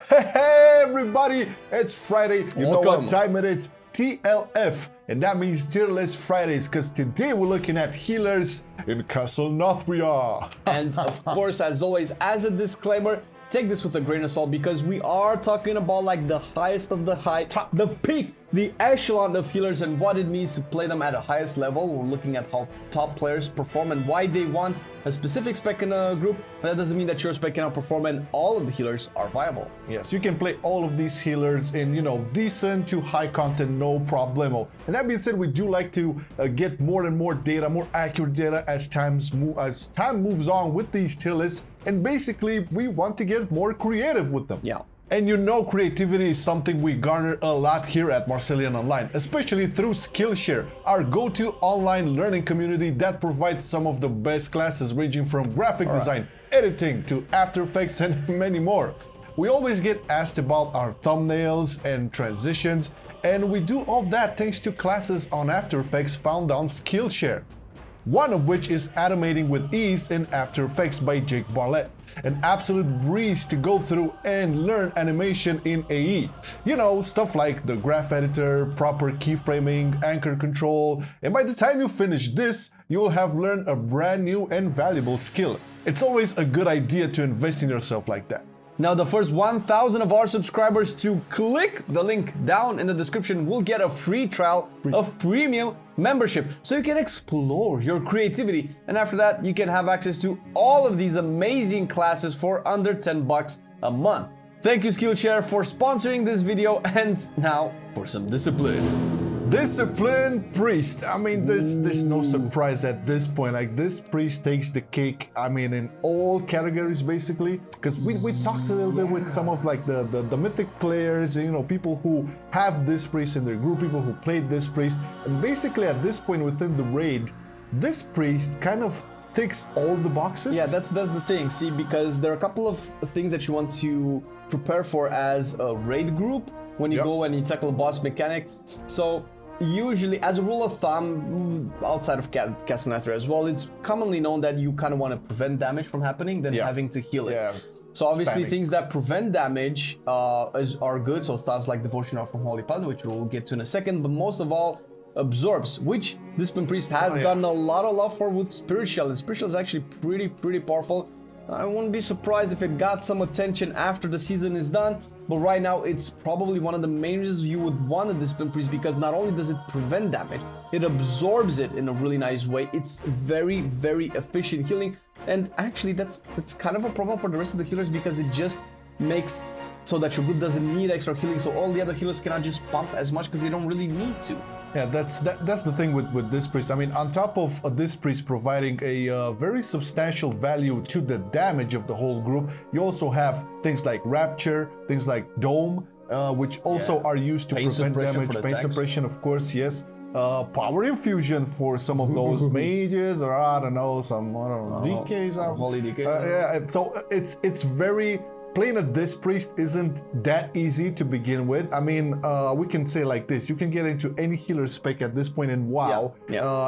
Hey everybody, it's Friday. You know Welcome. what time it is? TLF, and that means Tier List Fridays, because today we're looking at healers in Castle Nathria. And of course, as always, as a disclaimer, take this with a grain of salt because we are talking about like the highest of the high, the peak, the echelon of healers and what it means to play them at the highest level. We're looking at how top players perform and why they want a specific spec in a group, but that doesn't mean that your spec cannot perform and all of the healers are viable. Yes, you can play all of these healers in, decent to high content, no problemo. And that being said, we do like to get more and more data, more accurate data as time moves on with these tier lists. And basically, we want to get more creative with them. Yeah. And creativity is something we garner a lot here at Marcelian&Online, especially through Skillshare, our go-to online learning community that provides some of the best classes ranging from graphic design, editing to After Effects and many more. We always get asked about our thumbnails and transitions, and we do all that thanks to classes on After Effects found on Skillshare. One of which is Animating with Ease in After Effects by Jake Bartlett. An absolute breeze to go through and learn animation in AE. Stuff like the graph editor, proper keyframing, anchor control, and by the time you finish this, you'll have learned a brand new and valuable skill. It's always a good idea to invest in yourself like that. Now, the first 1,000 of our subscribers to click the link down in the description will get a free trial of premium membership so you can explore your creativity. And after that, you can have access to all of these amazing classes for under 10 bucks a month. Thank you, Skillshare, for sponsoring this video. And now for some discipline. Disciplined priest. There's no surprise at this point. Like, this priest takes the cake. In all categories basically. Because we talked a little bit with some of like the mythic players, people who have this priest in their group, people who played this priest, and basically at this point within the raid, this priest kind of ticks all the boxes. Yeah, that's the thing. See, because there are a couple of things that you want to prepare for as a raid group when you go and you tackle a boss mechanic. So usually, as a rule of thumb, outside of Castle Nathria as well, it's commonly known that you kind of want to prevent damage from happening than having to heal it. Yeah. So obviously things that prevent damage are good. So stuff like Devotion from Holy Paladin, which we'll get to in a second. But most of all, absorbs, which Discipline Priest has gotten a lot of love for with Spiritual. And Spiritual is actually pretty powerful. I wouldn't be surprised if it got some attention after the season is done. But right now, it's probably one of the main reasons you would want a Discipline Priest, because not only does it prevent damage, it absorbs it in a really nice way. It's very efficient healing. And actually, that's kind of a problem for the rest of the healers, because it just makes so that your group doesn't need extra healing. So all the other healers cannot just pump as much because they don't really need to. Yeah, that's the thing with this priest. On top of this priest providing a very substantial value to the damage of the whole group, you also have things like Rapture, things like Dome, which also are used to prevent damage, pain suppression, of course, yes. Power infusion for some of those mages, or DKs. Holy DKs. So it's very. Playing a Disc Priest isn't that easy to begin with. We can say like this: you can get into any healer spec at this point in WoW.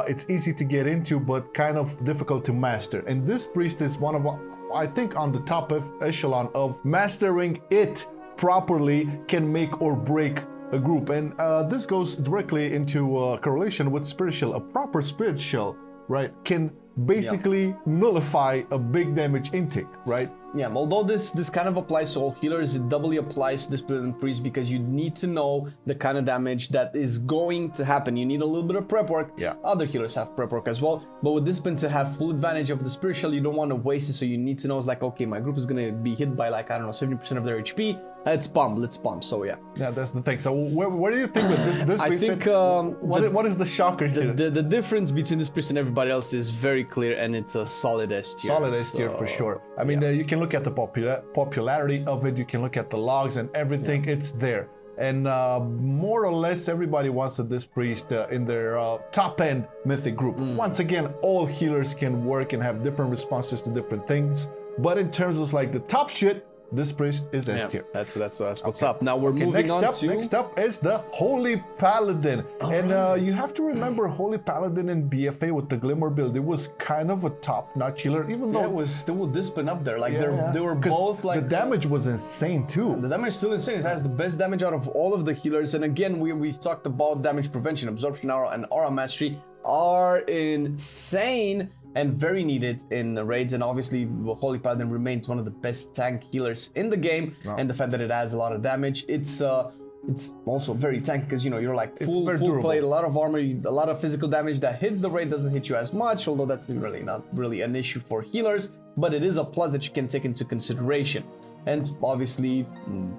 It's easy to get into, but kind of difficult to master. And this priest is one of, I think, on the top echelon of mastering it properly can make or break a group. And this goes directly into correlation with Spiritual. A proper Spiritual, right, can basically nullify a big damage intake, right? Yeah, although this kind of applies to all healers, it doubly applies to Discipline Priest, because you need to know the kind of damage that is going to happen. You need a little bit of prep work. Yeah. Other healers have prep work as well, but with Discipline to have full advantage of the Spiritual, you don't want to waste it. So you need to know, it's like, okay, my group is going to be hit by like, 70% of their HP. Let's pump. So yeah. Yeah, that's the thing. So where do you think with this I think what is the shocker here? The difference between this priest and everybody else is very clear, and it's a solid S tier. Solid S tier for sure. You can look at the popularity of it. You can look at the logs and everything. It's there. And more or less everybody wants this priest in their top end mythic group. Once again, all healers can work and have different responses to different things. But in terms of like the top shit, this priest is S tier. That's what's up. Now we're moving on to... Next up is the Holy Paladin. You have to remember Holy Paladin in BFA with the Glimmer build. It was kind of a top-notch healer, even though... it was still discipline up there. Like they were both like... The damage was insane too. The damage is still insane. It has the best damage out of all of the healers. And again, we've talked about damage prevention, absorption aura, and aura mastery are insane and very needed in raids. And obviously, Holy Paladin remains one of the best tank healers in the game. And the fact that it adds a lot of damage, it's also very tanky because you're like full plate, a lot of armor, a lot of physical damage that hits the raid, doesn't hit you as much, although that's really not really an issue for healers, but it is a plus that you can take into consideration. And obviously,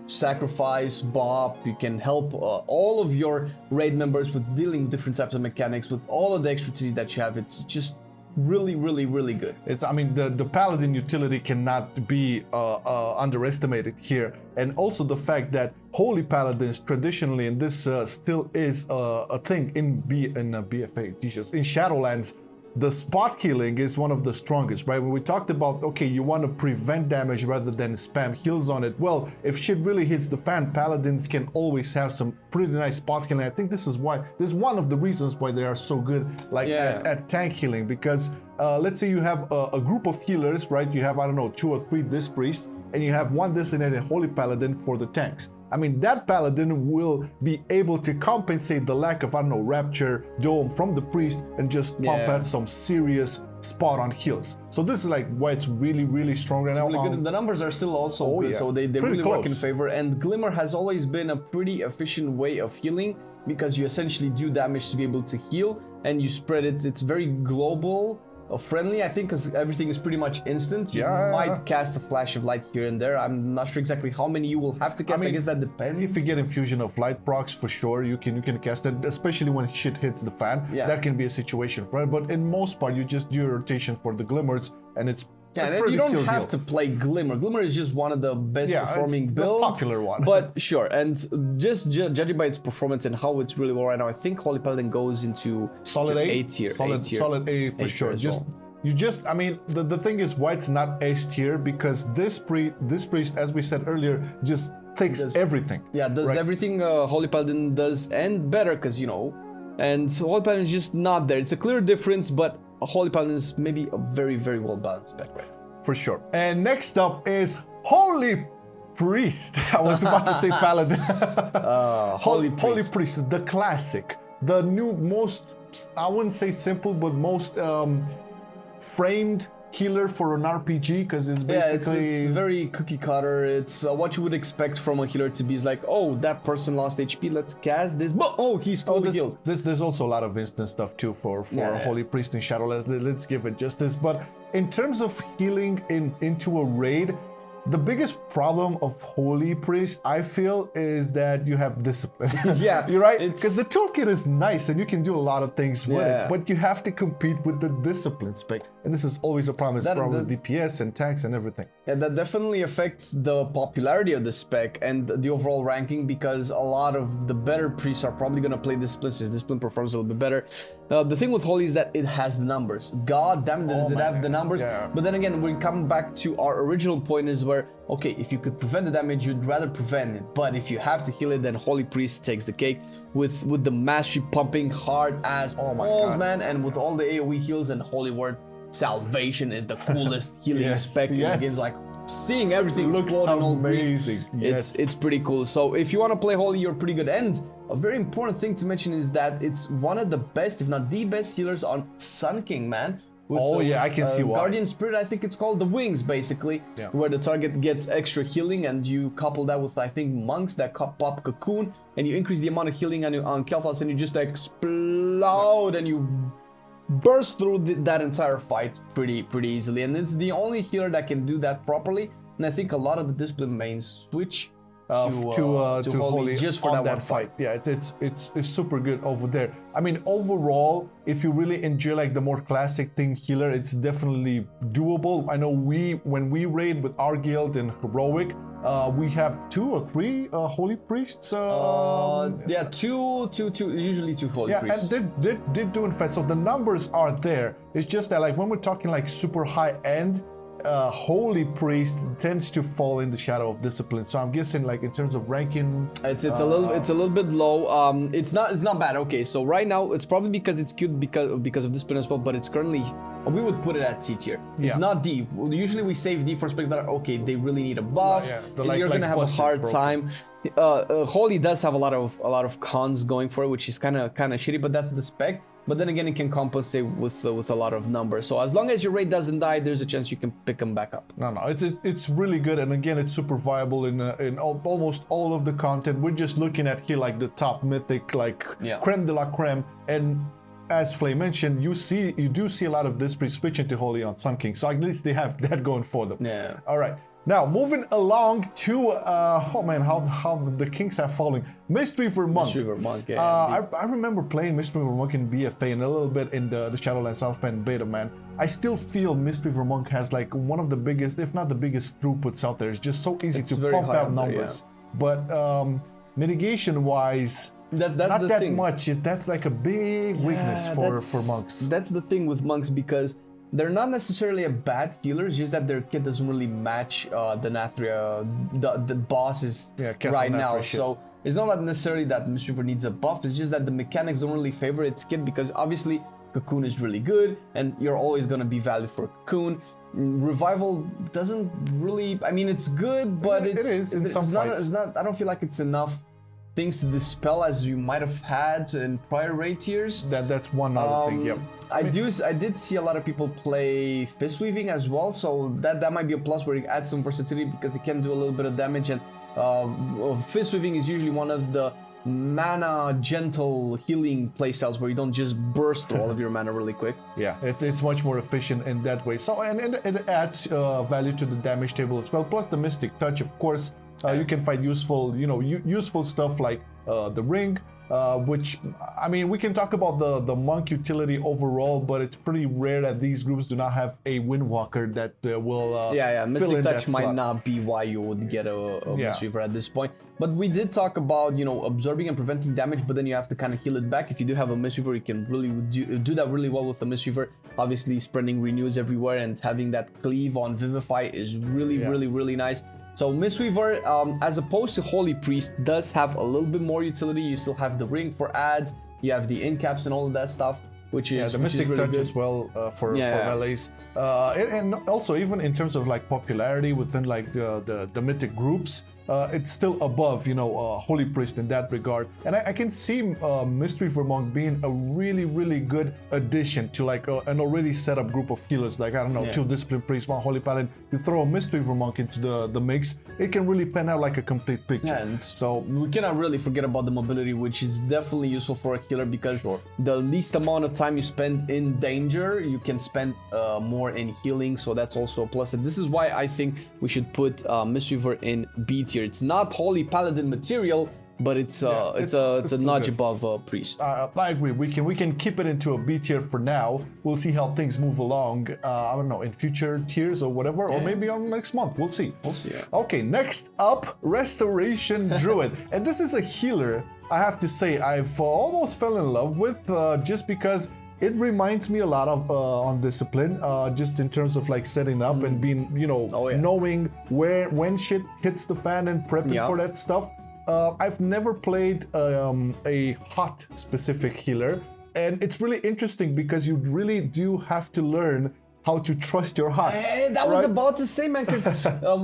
sacrifice, bop, you can help all of your raid members with dealing with different types of mechanics, with all of the expertise that you have. It's just really, really, really good. I mean, the Paladin utility cannot be underestimated here. And also the fact that Holy Paladins traditionally, and this still is a thing in BFA, in Shadowlands, the spot healing is one of the strongest, right? When we talked about, okay, you want to prevent damage rather than spam heals on it. Well, if shit really hits the fan, Paladins can always have some pretty nice spot healing. I think this is one of the reasons why they are so good, like at tank healing, because let's say you have a group of healers, right? You have, I don't know, 2 or 3 Disc Priests, and you have one designated Holy Paladin for the tanks. I mean, that Paladin will be able to compensate the lack of, I don't know, Rapture, Dome from the Priest and just pump out some serious spot-on heals. So this is like why it's really, really strong right now. Really good. The numbers are still also good, so they really work in favor. And Glimmer has always been a pretty efficient way of healing because you essentially do damage to be able to heal and you spread it. It's very global. Friendly, I think, because everything is pretty much instant. You might cast a flash of light here and there. I'm not sure exactly how many you will have to cast. I guess that depends. If you get infusion of light procs, for sure you can cast it, especially when shit hits the fan. That can be a situation for it. But in most part, you just do your rotation for the glimmers, and it's you don't have to play Glimmer. Glimmer is just one of the best performing builds. The popular one. But sure, and just judging by its performance and how it's really well right now, I think Holy Paladin goes into solid A tier. Solid A for sure. I mean, the thing is why it's not S tier, because this priest, as we said earlier, just takes everything. Yeah, does everything Holy Paladin does and better, because and Holy Paladin is just not there. It's a clear difference, but Holy Paladin is maybe a very, very well balanced spec, right? For sure. And next up is Holy Priest. I was about to say Paladin. Holy Priest, the classic, the new, most, I wouldn't say simple, but most framed healer for an RPG, because it's basically it's very cookie cutter. It's what you would expect from a healer to be. Is like, oh, that person lost HP, let's cast this, but he's fully healed. There's also a lot of instant stuff too for Holy Priest in Shadowlands. Let's give it justice. But in terms of healing into a raid, the biggest problem of Holy Priest, I feel, is that you have discipline. You're right, because the toolkit is nice and you can do a lot of things with it, but you have to compete with the discipline spec, and this is always a problem. It's probably DPS and tanks and everything. Yeah, that definitely affects the popularity of the spec and the overall ranking, because a lot of the better priests are probably going to play discipline, since discipline performs a little bit better. The thing with Holy is that it has the numbers. God damn it, does it have the numbers? But then again, we come back to our original point, is where, okay, if you could prevent the damage, you'd rather prevent it. But if you have to heal it, then Holy Priest takes the cake with the mastery pumping hard as balls, man, and with all the AoE heals and Holy Word. Salvation is the coolest healing spec in the game. Like seeing everything looks amazing. It's pretty cool. So if you want to play Holy, you're pretty good. And a very important thing to mention is that it's one of the best, if not the best, healers on Sun King, man. I can see why. Guardian Spirit, I think it's called the Wings, basically, where the target gets extra healing, and you couple that with, I think, monks that pop Cocoon, and you increase the amount of healing on Kel'Thas, and you just explode, and you burst through that entire fight pretty easily. And it's the only healer that can do that properly, and I think a lot of the discipline mains switch to Holy just for that fight. Yeah, it's super good over there. I mean, overall, if you really enjoy like the more classic thing healer, it's definitely doable. I know when we raid with our guild in Heroic, we have 2 or 3 Holy Priests. Two, usually 2 Holy Priests. And they're doing fast. So the numbers are there. It's just that like when we're talking like super high end, Holy Priest tends to fall in the shadow of Discipline. So I'm guessing, like, in terms of ranking, it's a little bit low. It's not bad. Okay, so right now it's probably because it's cute because of Discipline as well, but it's currently, we would put it at C tier. It's not D. Usually we save D for specs that are okay. They really need a buff. You're gonna have a hard time. Holy does have a lot of cons going for it, which is kind of shitty, but that's the spec. But then again, it can compensate with a lot of numbers. So as long as your raid doesn't die, there's a chance you can pick them back up. No, it's really good, and again, it's super viable in almost all of the content. We're just looking at here like the top mythic, like creme de la creme, and as Flame mentioned, you do see a lot of this switching to Holy on Sun King, so at least they have that going for them. Yeah. All right. Now, moving along to, oh man, how the kings have fallen. Mistweaver Monk. Mistweaver Monk, yeah. I remember playing Mistweaver Monk in BFA and a little bit in the Shadowlands Alpha and Beta, man. I still feel Mistweaver Monk has like one of the biggest, if not the biggest, throughputs out there. It's just so easy to pump out numbers. But mitigation-wise, that's not that thing. Much. That's like a big weakness for monks. That's the thing with monks, because they're not necessarily a bad healer, it's just that their kit doesn't really match the Nathria, the bosses right now. Shit. So it's not necessarily that Mistweaver needs a buff, it's just that the mechanics don't really favor its kit, because obviously Cocoon is really good and you're always going to be valued for Cocoon. Revival doesn't really, I mean, it's good, but it is in some fights. I don't feel like it's enough things to dispel as you might have had in prior raid tiers. That's one other thing, yep. I did see a lot of people play Fist Weaving as well, so that might be a plus where you add some versatility, because it can do a little bit of damage, and Fist Weaving is usually one of the mana gentle healing playstyles where you don't just burst through all of your mana really quick. Yeah, it's much more efficient in that way. So and it adds value to the damage table as well. Plus the Mystic Touch, of course. You can find useful, useful stuff like the ring, which, I mean, we can talk about the monk utility overall, but it's pretty rare that these groups do not have a Windwalker that will Mystic Touch might not be why you would get a Mistweaver at this point. But we did talk about, absorbing and preventing damage, but then you have to kind of heal it back. If you do have a Mistweaver, you can really do that really well with the Mistweaver. Obviously, spreading renews everywhere and having that cleave on Vivify is really nice. So Mistweaver, as opposed to Holy Priest, does have a little bit more utility. You still have the ring for ads, you have the end caps and all of that stuff, which is the Mystic really Touch good. as well for melees. And also even in terms of like popularity within like the mythic groups, it's still above Holy Priest in that regard, and I can see Mistweaver Monk being a really good addition to like an already set up group of healers. Like, I don't know, 2 Discipline Priests, 1 Holy Paladin. You throw a Mistweaver Monk into the mix, it can really pan out like a complete picture. Yeah, and so we cannot really forget about the mobility, which is definitely useful for a healer, because the least amount of time you spend in danger, you can spend more in healing. So that's also a plus. And this is why I think we should put Mistweaver in B tier. It's not Holy Paladin material, but it's a notch above Priest. I agree. We can keep it into a B tier for now. We'll see how things move along. I don't know, in future tiers or whatever, or maybe on next month. We'll see. Yeah. Okay, next up, Restoration Druid, and this is a healer. I have to say, I've almost fell in love with, just because it reminds me a lot of on Discipline, just in terms of like setting up and being, knowing when shit hits the fan and prepping for that stuff. I've never played a hot specific healer, and it's really interesting because you really do have to learn how to trust your hots. That was about to say, man, because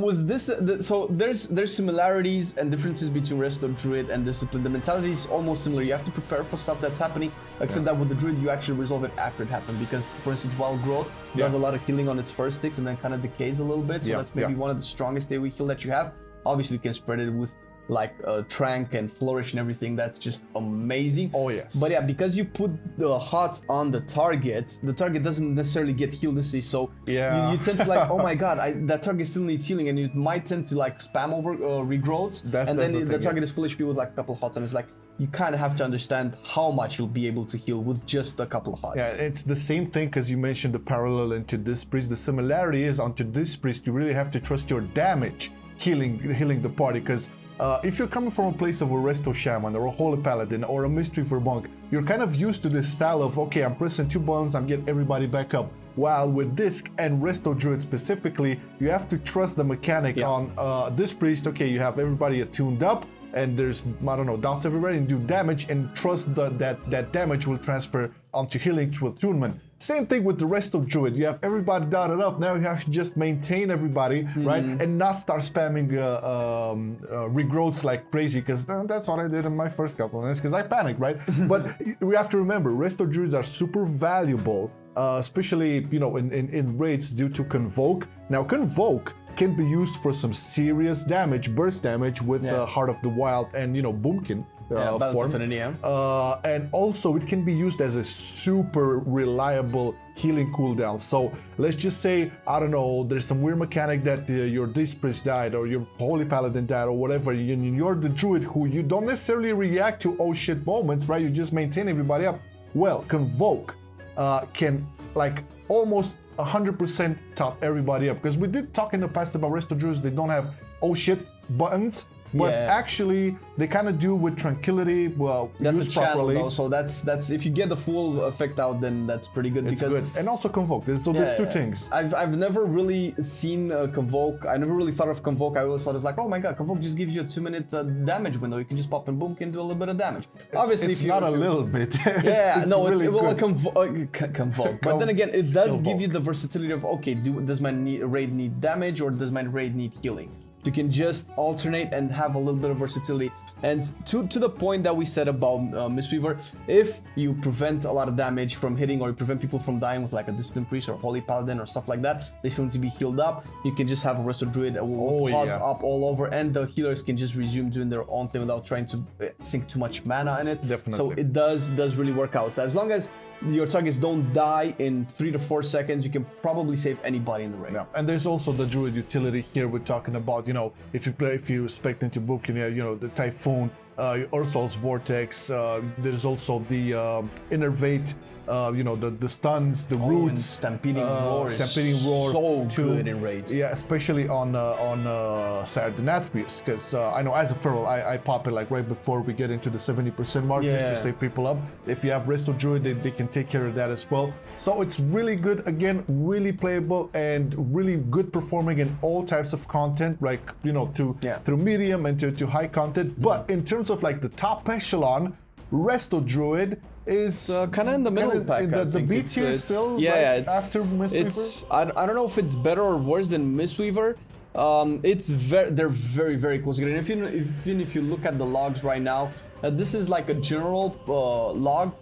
with this, so there's similarities and differences between Resto Druid and Discipline. The mentality is almost similar. You have to prepare for stuff that's happening, except that with the Druid, you actually resolve it after it happened. Because, for instance, Wild Growth does a lot of healing on its first sticks and then kind of decays a little bit. So that's maybe one of the strongest AoE heal that you have. Obviously, you can spread it with like Trank and Flourish and everything. That's just amazing. Oh yes. But yeah, because you put the hots on the target doesn't necessarily get healed necessarily. So you tend to like, oh my god, that target still needs healing, and you might tend to like spam over regrowths, and then the target is full HP with like a couple of hots, and it's like you kind of have to understand how much you'll be able to heal with just a couple of hots. Yeah, it's the same thing, because you mentioned the parallel into this priest. The similarity is onto this priest, you really have to trust your damage healing the party, because if you're coming from a place of a Resto Shaman or a Holy Paladin or a Mistweaver Monk, you're kind of used to this style of, okay, I'm pressing 2 buttons, I'm getting everybody back up. While with Disc and Resto Druid specifically, you have to trust the mechanic on this priest. Okay, you have everybody attuned up, and there's, I don't know, dots everywhere, and do damage, and trust that damage will transfer onto healing through attunement. Same thing with the Resto Druid. You have everybody dotted up. Now you have to just maintain everybody, right? And not start spamming regrowths like crazy, because that's what I did in my first couple of minutes, because I panicked, right? But we have to remember, Resto Druids are super valuable, especially, you know, in raids due to Convoke. Now, Convoke can be used for some serious damage, burst damage with Heart of the Wild and, you know, Boomkin form. And also it can be used as a super reliable healing cooldown. So let's just say, I don't know, there's some weird mechanic that your Disc Priest died or your Holy Paladin died or whatever. You're the Druid who you don't necessarily react to oh shit moments, right? You just maintain everybody up. Well, Convoke can like almost 100% top everybody up, because we did talk in the past about Resto Druids. They don't have oh shit buttons, but actually they kind of do with Tranquility. Well, that's used a channel properly. though, so that's if you get the full effect out, then that's pretty good. It's because good. And also Convoke. There's 2 things. I've never really seen Convoke. I never really thought of Convoke. I always thought it's like, oh my god, Convoke just gives you a 2-minute damage window. You can just pop and boom, can do a little bit of damage. Obviously, it's not a little bit. Convoke. But then again, it does give you the versatility of, okay, does my raid need damage or does my raid need healing? You can just alternate and have a little bit of versatility. And to the point that we said about Mistweaver, if you prevent a lot of damage from hitting, or you prevent people from dying with like a Discipline Priest or Holy Paladin or stuff like that, they still need to be healed up. You can just have a Resto Druid with pods up all over, and the healers can just resume doing their own thing without trying to sink too much mana in it. Definitely. So it does really work out. As long as your targets don't die in 3 to 4 seconds, you can probably save anybody in the raid. Yeah, and there's also the Druid utility here. We're talking about, you know, if you spec into book, you know, the Typhoon, Ursol's Vortex. There's also the Innervate. You know, the stuns, the roots, Stampeding Roar. So good in raids. Yeah, especially on Castle Nathria, because I know as a feral, I pop it like right before we get into the 70% mark just to save people up. If you have Resto Druid, they can take care of that as well. So it's really good. Again, really playable and really good performing in all types of content, like, you know, through medium and to high content. But in terms of like the top echelon, Resto Druid is kind of in the middle pack. The B tier still, it's after Mistweaver. I don't know if it's better or worse than Mistweaver. They're very, very close together. And if you look at the logs right now, this is like a general log.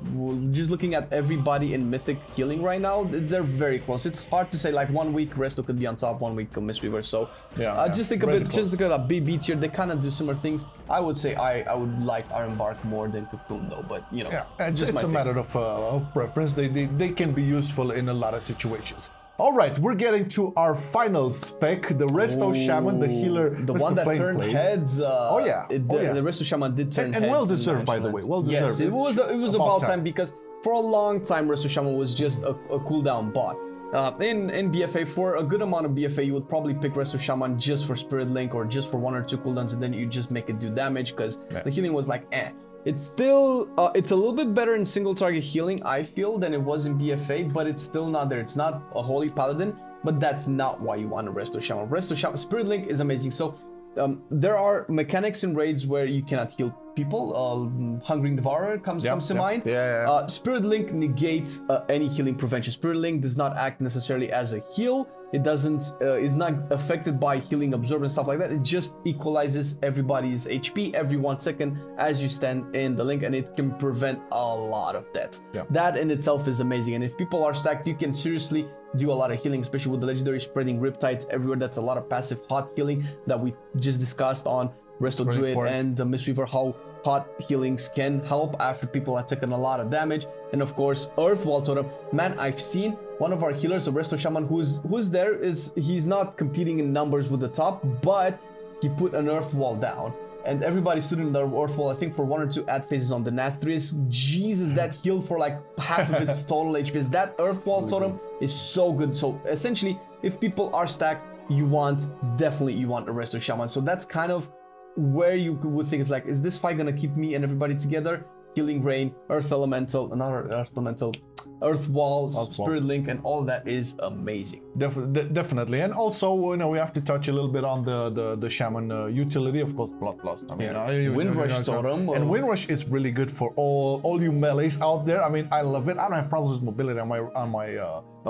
Just looking at everybody in Mythic healing right now, they're very close. It's hard to say, like 1 week Resto could be on top, 1 week Mistweaver. So just think a B tier. They kind of do similar things. I would say I would like Iron Bark more than Cocoon though, but you know, it's a matter of preference. They can be useful in a lot of situations. All right, we're getting to our final spec, the Resto Shaman, the healer, the one that turned heads. The Resto Shaman did turn heads. And well deserved, by the way. Well deserved. Yes, it was about time, because for a long time, Resto Shaman was just a cooldown bot. In BFA, for a good amount of BFA, you would probably pick Resto Shaman just for Spirit Link or just for 1 or 2 cooldowns, and then you just make it do damage, because the healing was like, eh. It's still, it's a little bit better in single target healing, I feel, than it was in BFA, but it's still not there. It's not a Holy Paladin, but that's not why you want a Resto Shaman. Resto Shaman, Spirit Link is amazing. So there are mechanics in raids where you cannot heal people. Hungering Devourer comes to mind. Spirit Link negates any healing prevention. Spirit Link does not act necessarily as a heal. It doesn't, is not affected by healing absorb and stuff like that. It just equalizes everybody's HP every 1 second as you stand in the link, and it can prevent a lot of deaths. That in itself is amazing. And if people are stacked, you can seriously do a lot of healing, especially with the legendary spreading Riptides everywhere. That's a lot of passive hot healing that we just discussed on Resto Druid and the Mistweaver, how hot healings can help after people have taken a lot of damage. And of course, Earthwall Totem. Man, I've seen one of our healers, a Resto Shaman, who's there, he's not competing in numbers with the top, but he put an Earthwall down. And everybody stood in the Earthwall, I think, for 1 or 2 ad phases on the Nathrias. Jesus, that healed for like half of its total HP. That Earthwall Totem is so good. So essentially, if people are stacked, you want a Resto Shaman. So that's kind of where you would think is like, is this fight gonna keep me and everybody together? Healing Rain, Earth Elemental, another Earth Elemental, Earth Wall, Spirit Link, and all that is amazing. Definitely, and also you know we have to touch a little bit on the Shaman utility, of course. Bloodlust. I mean, Windrush Totem, and Windrush is really good for all you melees out there. I mean, I love it. I don't have problems with mobility on my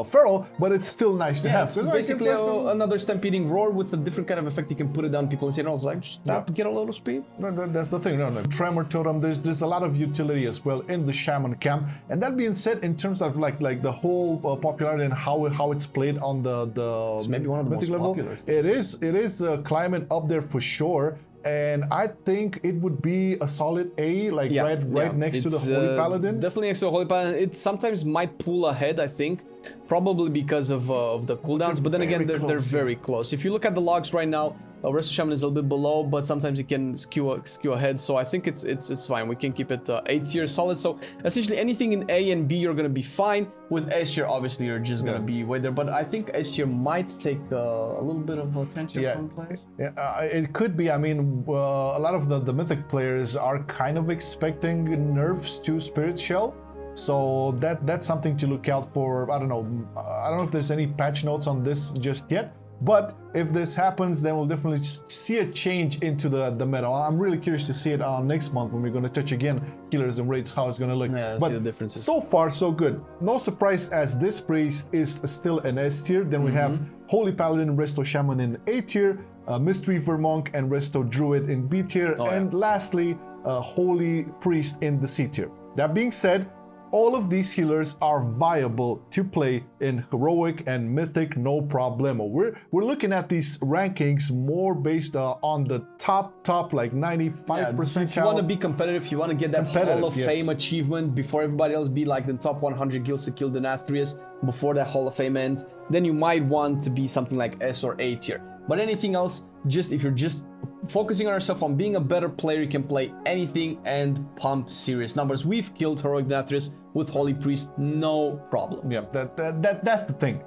Feral, but it's still nice to have. It's basically another stampeding roar with a different kind of effect. You can put it down people and say, no, it's like stop, get a little speed. No, that's the thing. No, Tremor Totem. There's a lot of utility as well in the Shaman camp. And that being said, in terms of like the whole popularity and how it's played on the it's maybe one of the most popular. It is climbing up there for sure. And I think it would be a solid A, like right next to the Holy Paladin. Definitely next to the Holy Paladin. It sometimes might pull ahead, I think, probably because of the cooldowns. But then again, they're very close. If you look at the logs right now, Resto Shaman is a little bit below, but sometimes it can skew ahead. So I think it's fine. We can keep it A tier solid. So essentially anything in A and B, you're gonna be fine. With S tier, obviously, you're just gonna be way there. But I think S tier might take a little bit of attention from players. Yeah, it could be. I mean, a lot of the Mythic players are kind of expecting nerfs to Spirit Shell. So that's something to look out for. I don't know if there's any patch notes on this just yet. But if this happens, then we'll definitely see a change into the meta. I'm really curious to see it next month when we're going to touch again healers and raids, how it's going to look. Yeah, but see the differences. So far, so good. No surprise as this priest is still an S tier. Then we have Holy Paladin, Resto Shaman in A tier, Mistweaver Monk and Resto Druid in B tier, and lastly, Holy Priest in the C tier. That being said, all of these healers are viable to play in Heroic and Mythic, no problemo. We're looking at these rankings more based on the top like 95%. If you want to be competitive, you want to get that Hall of Fame achievement before everybody else, be like the top 100 guilds to kill the Nathrias before that Hall of Fame ends, then you might want to be something like S or A tier. But anything else, if you're just focusing on yourself on being a better player, you can play anything and pump serious numbers. We've killed Heroic Nathrias with Holy Priest, no problem. Yeah, that's the thing.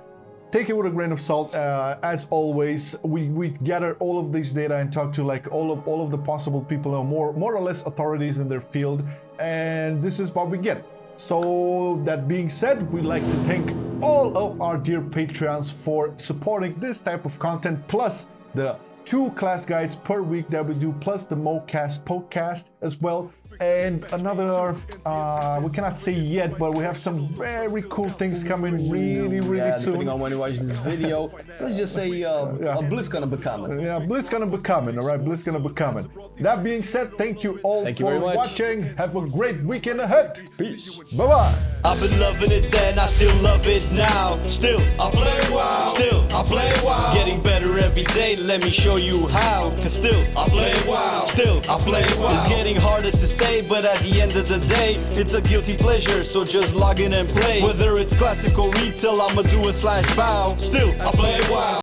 Take it with a grain of salt. As always, we gather all of this data and talk to like all of the possible people or more or less authorities in their field, and this is what we get. So that being said, we'd like to thank all of our dear Patreons for supporting this type of content, plus the 2 class guides per week that we do, plus the MoCast podcast as well. And another, we cannot say yet, but we have some very cool things coming really soon. Depending on when you watch this video, let's just say a Blitz gonna be coming. Yeah, Blitz gonna be coming, all right? Blitz gonna be coming. That being said, thank you all for watching. Have a great weekend ahead. Peace. Bye-bye. I've been loving it then, I still love it now. Still, I play WoW. Still, I play WoW. Getting better every day, let me show you how. Cause still, I play WoW. Still, I play WoW. It's getting harder to stay, but at the end of the day, it's a guilty pleasure, so just log in and play. Whether it's classic or retail, I'ma do a /bow. Still, I play WoW.